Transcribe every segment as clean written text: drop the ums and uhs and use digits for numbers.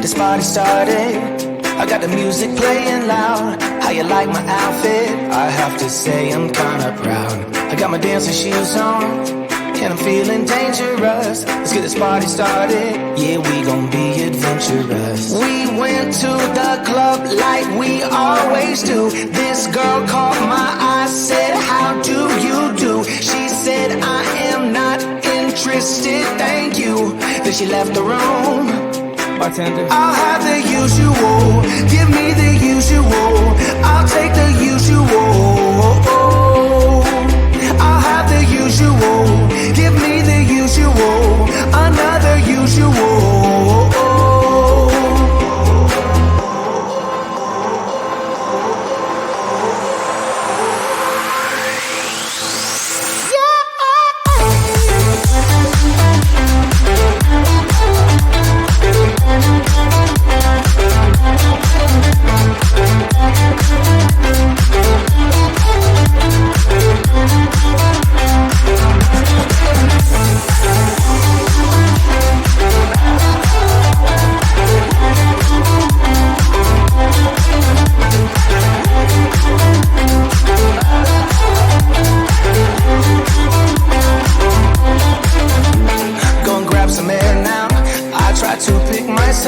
this party started. I got the music playing loud. How you like my outfit? I have to say I'm kinda proud. I got my dancing shoes on, and I'm feeling dangerous. Let's get this party started. Yeah, we gon' be adventurous. We went to the club like we always do. This girl caught my eye, said, how do you do? She said, I am not interested, thank you. Then she left the room. Bartender, I'll have the usual. Give me the usual. I'll take the usual. I'll have the usual. Give me the usual. Another usual.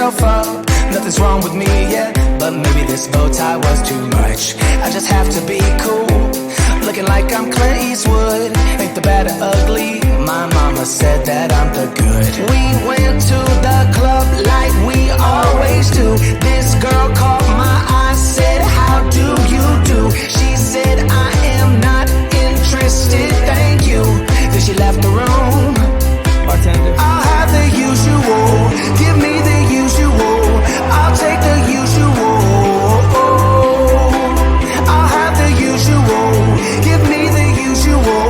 Up. Nothing's wrong with me, yeah, but maybe this bow tie was too much. I just have to be cool, looking like I'm Clint Eastwood. Ain't the bad or ugly, my mama said that I'm the good. We went to the club like we always do. This girl caught my eye, said, how do you do? She said, I am not interested, thank you. Then she left the room. Bartender, I'll have the usual. Give me the usual. I'll take the usual. I'll have the usual. Give me the usual.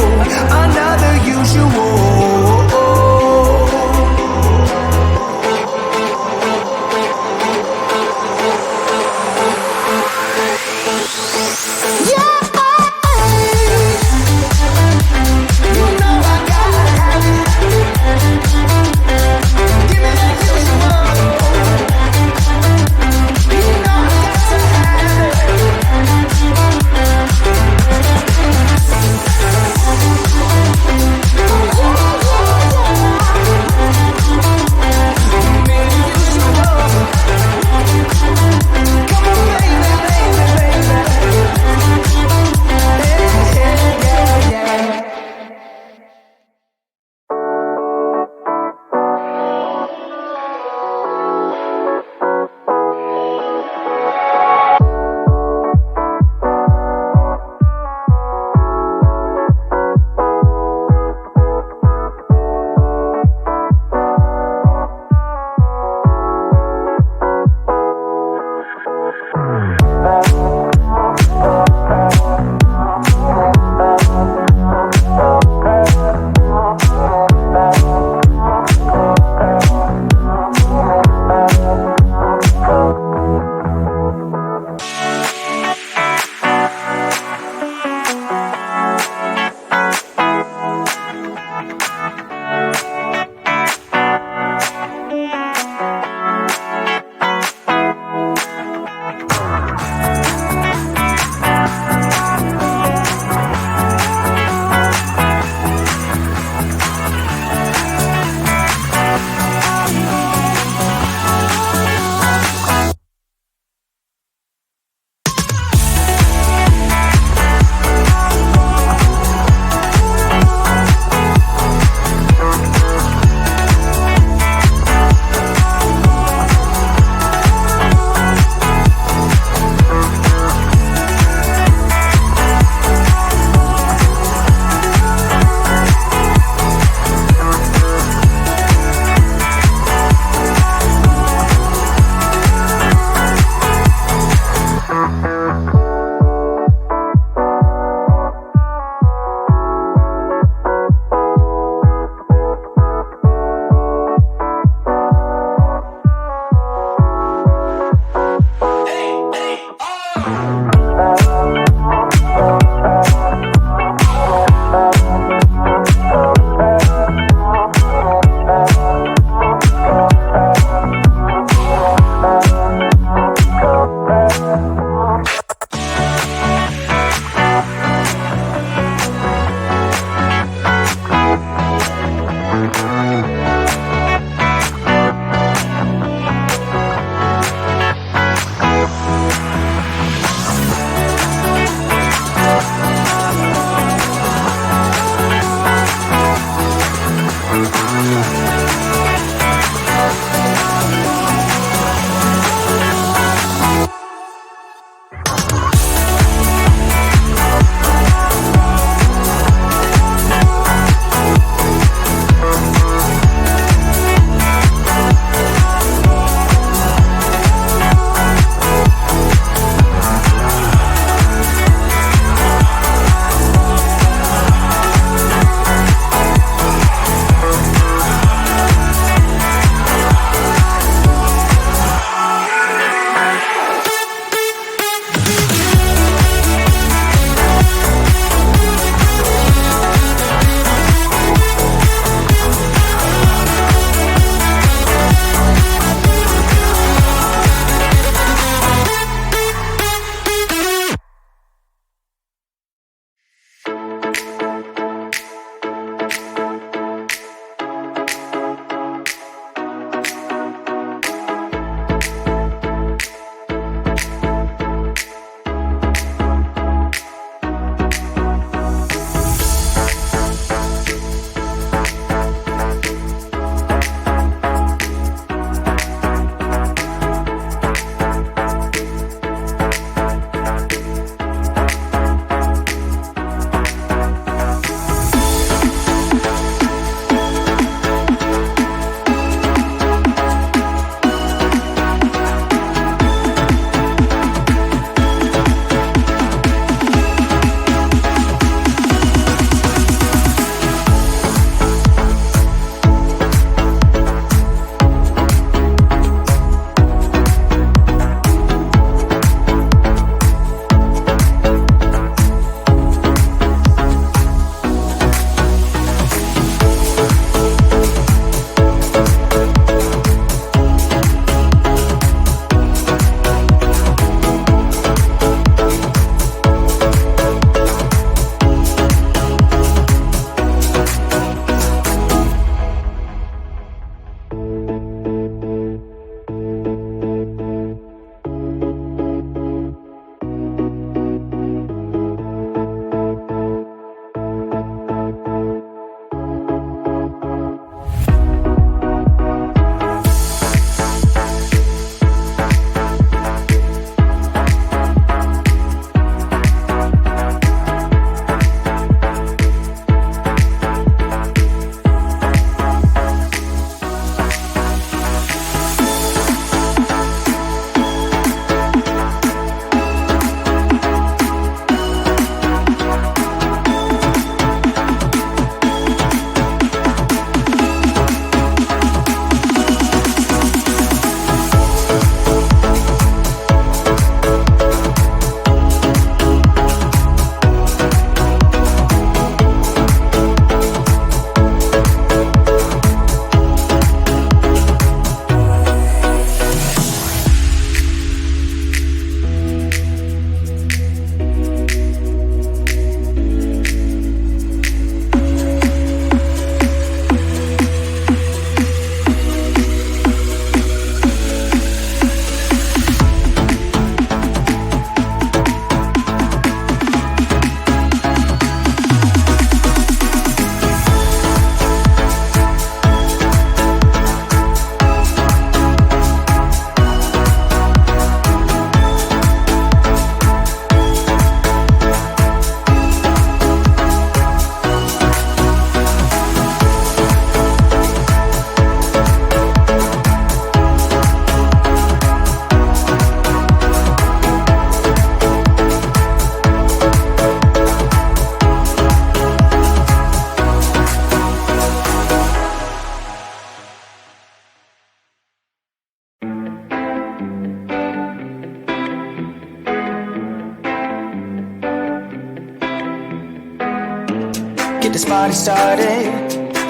get this party started.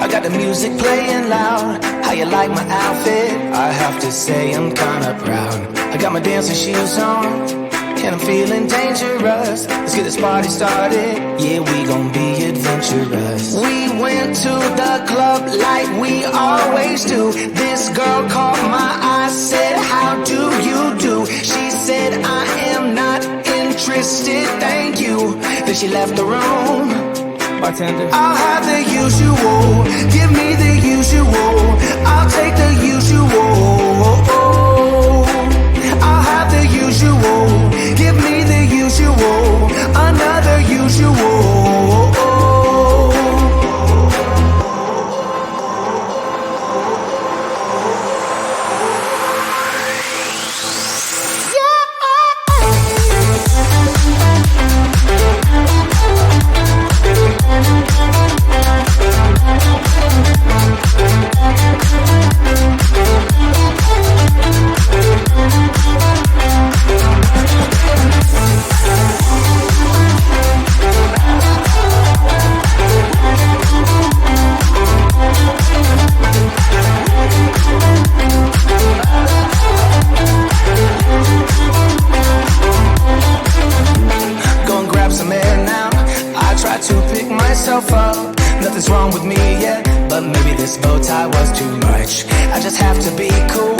I got the music playing loud. How you like my outfit? I have to say I'm kinda proud. I got my dancing shoes on, and I'm feeling dangerous. Let's get this party started. Yeah, we gon' be adventurous. We went to the club like we always do. This girl caught my eye, said, how do you do? She said, I am not interested, thank you. Then she left the room. Bartender, I'll have the usual. Give me the usual. I'll take the usual. I'll have the usual. Give me the usual. Another usual. Up. Nothing's wrong with me yet, but maybe this bow tie was too much. I just have to be cool,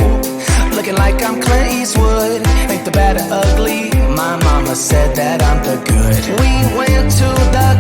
looking like I'm Clint Eastwood. Ain't the bad or ugly, my mama said that I'm the good. We went to the